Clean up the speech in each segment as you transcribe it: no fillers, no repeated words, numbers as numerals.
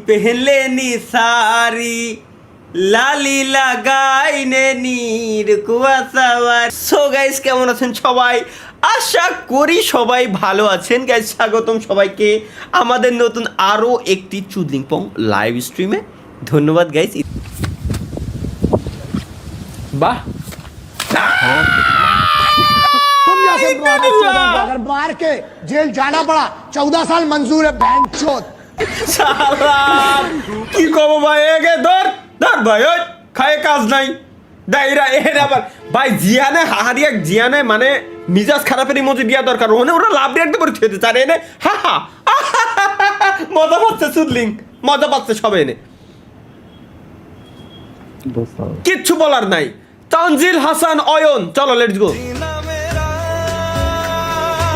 पहले नी सारी লালি লাগাইনে নীর কুয়াশাওয়ার। So guys কেমন আছেন সবাই? আশা করি সবাই ভালো আছেন। গাইস স্বাগতম সবাইকে আমাদের নতুন আরও একটি চুদলিং পং লাইভ স্ট্রিমে। ধন্যবাদ গাইস। বাহ अगर मार के जेल जाना पड़ा 14 साल मंजूर है बैंचोद। কি কব ভাই, এগে ধর ধর ভাই, ওই খায় কাজ নাই দাইরা এর আবার ভাই জিয়ানে হাহারিয়া জিয়ানে মানে মিজাজ খারাপের ইমোজি দিয়া দরকার। ওনে ওরা লাভ দিয়ে একদম পরে থুইতে চারে এনে হা হা মজা পাচ্ছে সুদলিং, মজা পাচ্ছে সব এনে, কিচ্ছু বলার নাই। তানজিল হাসান অয়ন, চলো লেটস গো।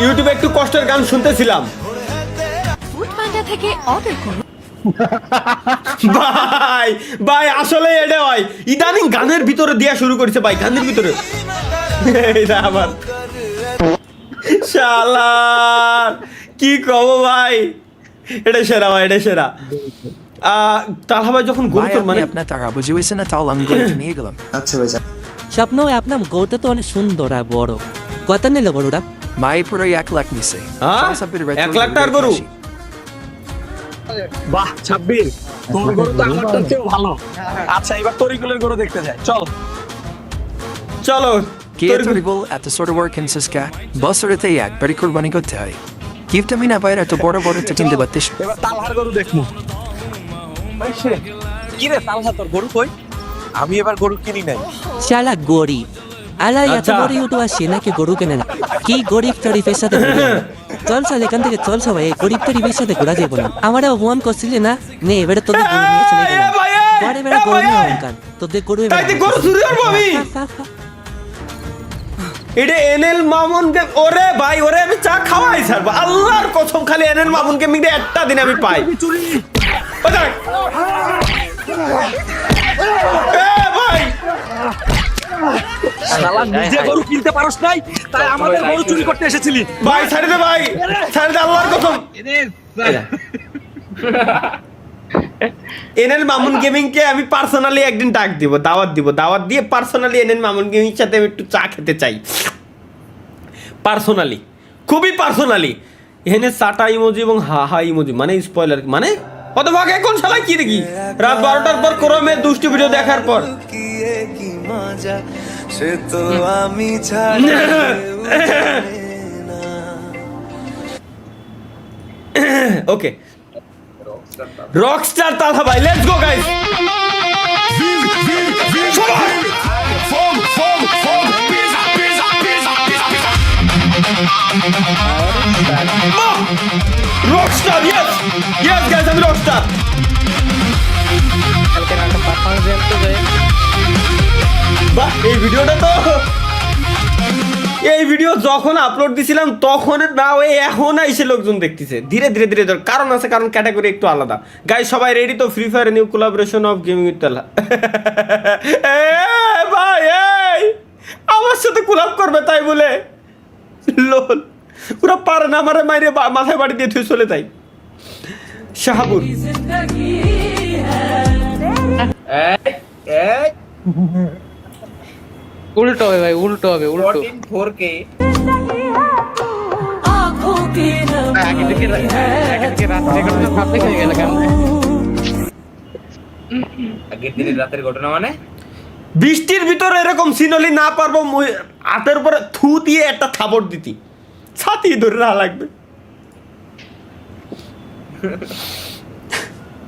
ইউটিউবে একটু কষ্টের গান শুনতেছিলাম থেকে অর্ডার করুন। ভাই ভাই আসলে এটা হয় ইদানিং গানের ভিতরে দিয়া শুরু করেছে ভাই, গানের ভিতরে এটা আবার শালার কি কব ভাই, এটা সেরা ভাই, এটা সেরা। তাহলে ভাই যখন গরু তোর মানে আপনার টাকা বুঝে হয়েছে না, তাও আমি গরুটা নিয়ে গেলাম। আচ্ছা ভাই স্বপ্ন আপনার গরুটা তো অনেক সুন্দর আর বড়। কত নিল গরুটা? মাই পুরো 1 লাখ নিছে। 1 লাখ টাকার গরু? বাহ ছাব্বির, তোর গরু তো আমারটার চেয়েও ভালো। আচ্ছা এবার তরিকুলের গরু দেখতে যাই, চল চলো। কে তরিকুল এত ছোট বড় কিনছিস কা? বছরেতে একবারই কুরবানি করতে হয়। গিফট আমি না পাইলে এত বড় বড় তো কিনতে পারতিস। এবার তালহার গরু দেখমু। কি রে তালহা, তোর গরু কই? আমি এবার গরু কিনি নাই। শালা গরিব আলাই এত বড় ইউটিউব আসে নাকি গরু কেনে না? কি গরিব টরিফের সাথে চল চল এখান থেকে চল, সবাই এই গরিব টরিফের সাথে ঘোরা যাবো না। আমারও অপমান করছিলি না, নে এবারে তোদের গরু নিয়ে চলে গেলাম। পরে এবারে গরু নিয়ে অহংকার, তোদের গরু গরু চুরি করবো আমি। এটা এনএল মামুন কে, ওরে ভাই ওরে আমি চা খাওয়াই ছাড়বো আল্লাহর কসম। খালি এনএল মামুন কে মিলে একটা দিন আমি পাই। ভাই শালা নিজে গরু কিনতে পারোস নাই, তাই আমাদের গরু চুরি করতে এসেছিলি। ভাই ছাড়ে দে ভাই, ছাড়ে দে আল্লাহর কসম। এনএল মামুন গেমিং কে আমি পার্সোনালি একদিন ডাক দিব, দাওয়াত দিব, দাওয়াত দিয়ে পার্সোনালি এনএল মামুন গেমিং এর সাথে আমি একটু চা খেতে চাই পার্সোনালি, খুবই পার্সোনালি। এখানে চাটা ইমোজি এবং হা হা ইমোজি মানে স্পয়লার মানে কত ভাগ এখন শালা কি দেখি রাত 12টার পর ক্রমে দুষ্টু ভিডিও দেখার পর সে তো আমি ওকে রকস্টার তালহা ভাই, let's go guys. Rockstar, yes yes guys, আমি রকস্টার। বাহ এই ভিডিওটা তো, এই ভিডিও যখন আপলোড দিছিলাম তখন না, ওই এখন এসে লোকজন দেখতেছে ধীরে ধীরে ধীরে। কারণ আছে, কারণ ক্যাটাগরি একটু আলাদা। গাইস সবাই রেডি তো? Free Fire new collaboration of gaming with Talha. ভাই এই আমার সাথে কোলাব করবে তাই বলে লোল পুরো পারে না আমারে মাইরে মাথায় বাড়ি দিয়ে থুয়ে চলে তাই। শাহাবুর উল্টো হবে ভাই, উল্টো হবে, উল্টো। 4K আগের দিনের রাতের ঘটনা মানে বৃষ্টির ভিতরে এরকম সিনলি না পারবো হাতের উপরে থু দিয়ে একটা থাপড় দিতি, ছাতি ধরে না লাগবে।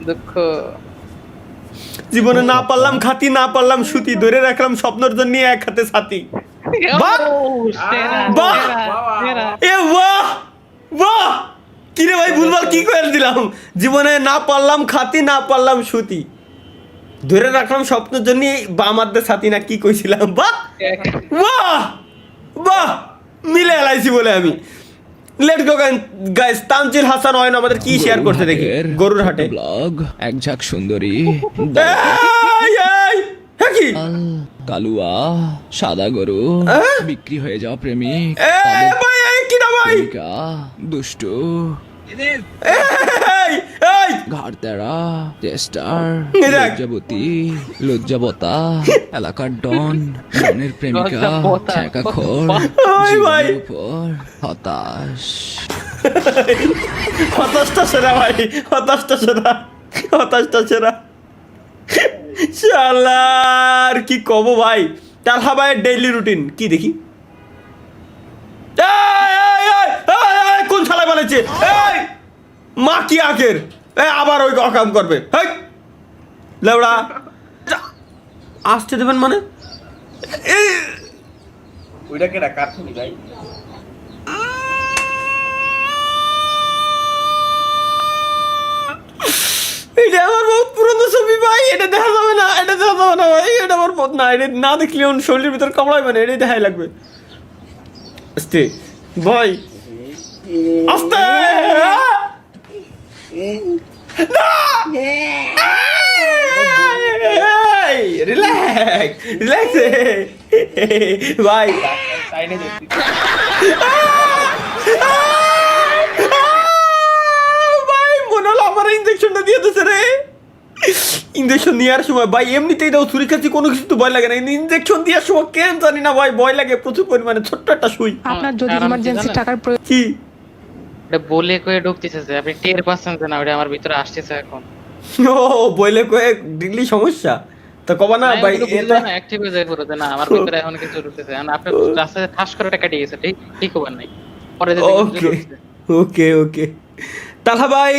দুঃখ জীবনে না পারলাম খাতি, না পারলাম সুতি, ধরে রাখলাম স্বপ্নের জন্য এক হাতে ছাতি। বাহ বাহ এ বাহ বাহ, কি রে ভাই ভুলভাল কি করে দিলাম। জীবনে না পারলাম খাতি, না পারলাম সুতি, ধরে রাখলাম স্বপ্নের জন্য বাম হাতে ছাতি, না কি কইছিলাম। বাহ বাহ বাহ, মিলে এলাইছি বলে আমি। Let's go guys. Tanzil Hasan Ayan আমাদের কি শেয়ার করতে দেখি গরুর হাটে ব্লগ। এক ঝাঁক সুন্দরী কি কালুয়া সাদা গরু বিক্রি হয়ে যাওয়া প্রেমিক ভাই কি না ভাই দুষ্টু এই আর তেরা চেস্টার এই দেখ। লজ্জাবতী লজ্জাবতা এলাকার ডন ডনের প্রেমিকা লজ্জাবতা। ছ্যাঁকা খোর ওই ভাই। জীবনের উপর হতাশ হতাশটা সেরা ভাই, হতাশটা সেরা, হতাশটা সেরা। শালার কি কব ভাই। তালহা ভাইয়ের ডেইলি রুটিন কি দেখি। এই, কোন শালায় বানাচ্ছে এই মা কি আখের আবার ওই অকাম করবে হেই লেওড়া আসতে দেবেন মানে এই ওইটা কেটা কার ছবি ভাই? এটা আমার বহুত পুরনো ছবি ভাই, এটা দেখা যাবে না, এটা দেখা যাবে না ভাই, এটা আমার বহুত না, এটা না দেখলে ওর শরীরের ভিতর কামড়ায় মানে এটাই দেখাই লাগবে। আস্তে ভাই আস্তে রিল্যাক্স রিল্যাক্স ভাই। সাইডে দেখছি ভাই মনে হলো আমার ইঞ্জেকশনটা দিয়ে দিচ্ছে রে। ইঞ্জেকশন নেওয়ার সময় ভাই এমনিতেই দাও ছুরি কাছে কোনো কিছু তো ভয় লাগে না, কিন্তু ইঞ্জেকশন দেওয়ার সময় কেন জানি না ভাই ভয় লাগে প্রচুর পরিমাণে। ছোট্ট একটা সুই আপনার যদি ইমার্জেন্সি টাকার কি ওটা বলে কয়ে ঢুকতেছে যে আপনি টের পাচ্ছেন যে না ওটা আমার ভিতরে আসতেছে এখন। ও বইলে কয়ে ডিগলি সমস্যা তো কবা না ভাই এটা অ্যাক্টিভ হয়ে যায় পুরো যে না আমার ভিতরে এখন কিছু ঢুকতেছে। এখন আপনি রাস্তায় ঠাস করে টাকা দিয়ে গেছে, ঠিক ঠিক হবেন নাই পরে যে দেখবেন যে ওকে ঢুকছে। ওকে ওকে তালহা ভাই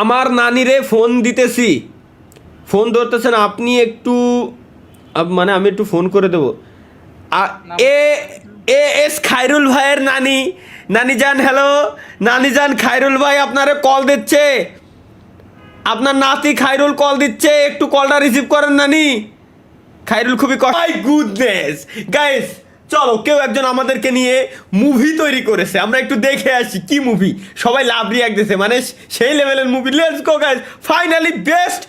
আমার নানিরে ফোন দিতেছি, ফোন ধরতেছেন আপনি একটু মানে আমি একটু ফোন করে দেবো। এ এ এস খায়রুল ভাইয়ের নানি, নানি যান হ্যালো, নানি যান খায়রুল ভাই আপনারে কল দিচ্ছে, আপনার নাতি খায়রুল কল দিচ্ছে, একটু কলটা রিসিভ করেন নানি। খায়রুল খুবই মাই গুডনেস গাইস, চলো কেউ একজন আমাদেরকে নিয়ে মুভি তৈরি করেছে, আমরা একটু দেখে আসি কি মুভি। সবাই লাভ রিয়াক্ট দিয়েছে, মানে সেই লেভেলের movie. Let's go guys, finally best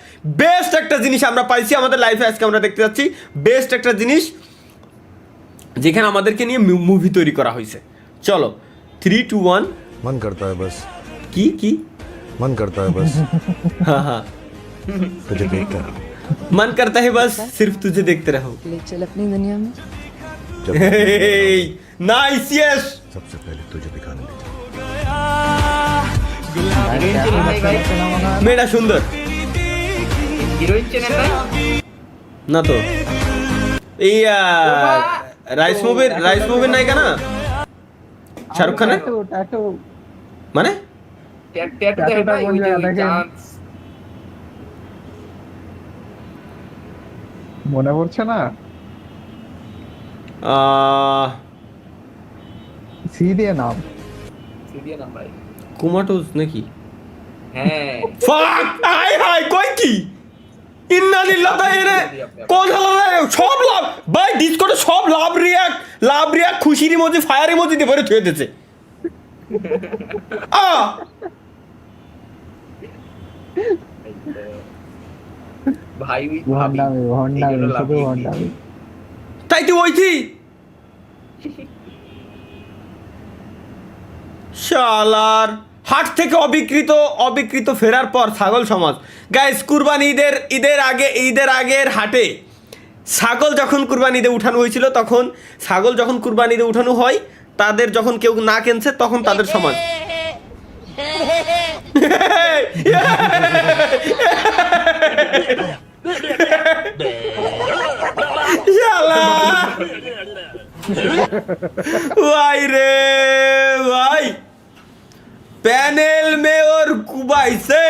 best একটা জিনিস আমরা পাইছি আমাদের লাইফে, আজকে আমরা দেখতে যাচ্ছি বেস্ট একটা জিনিস যেখানে আমাদেরকে নিয়ে মুভি তৈরি করা হয়েছে। চলো 3 2 1 मन करता है बस কি কি मन करता है बस হ্যাঁ হ্যাঁ तुझे देखता रहो मन करता है बस सिर्फ तुझे देखते रहो। चल अपनी दुनिया में जब नाइस यस सबसे पहले तुझे दिखाने ले जाऊं। মেয়েটা সুন্দর হিরোইন চেনেন ভাই? না তো এই রাইস মুভির নায়িকা না শাহরুখ খানের মানে ট্যাটু দেখে ভাই ওই যে চান্স মনে পড়ছে না? সি দিয়ে নাম সিডিয়া না ভাই। কুমাটোস নাকি? হ্যাঁ ফাক আই হাই কই কি ইন্না লিল্লাহ তাইরে কোন হলো সব লাভ ভাই ডিসকর্ডে সব লাভ রিয়াক্ট খুশির ইমোজি ফায়ার ইমোজি দিয়ে ভরে থুয়ে দিয়েছে। ভাই ওই ভাবি তাই তুই ওইছি শালার হাট থেকে অবিকৃত ফেরার পর ছাগল সমাজ। গাইস কুরবানি ঈদের আগের হাটে ছাগল যখন কুরবানি ঈদে উঠানো হয়েছিল, তখন ছাগল যখন কুরবানি ঈদে উঠানো হয় তাদের যখন কেউ না কিনছে তখন তাদের সমাজ। ভাই রে ভাই पैनल में और कुबाई से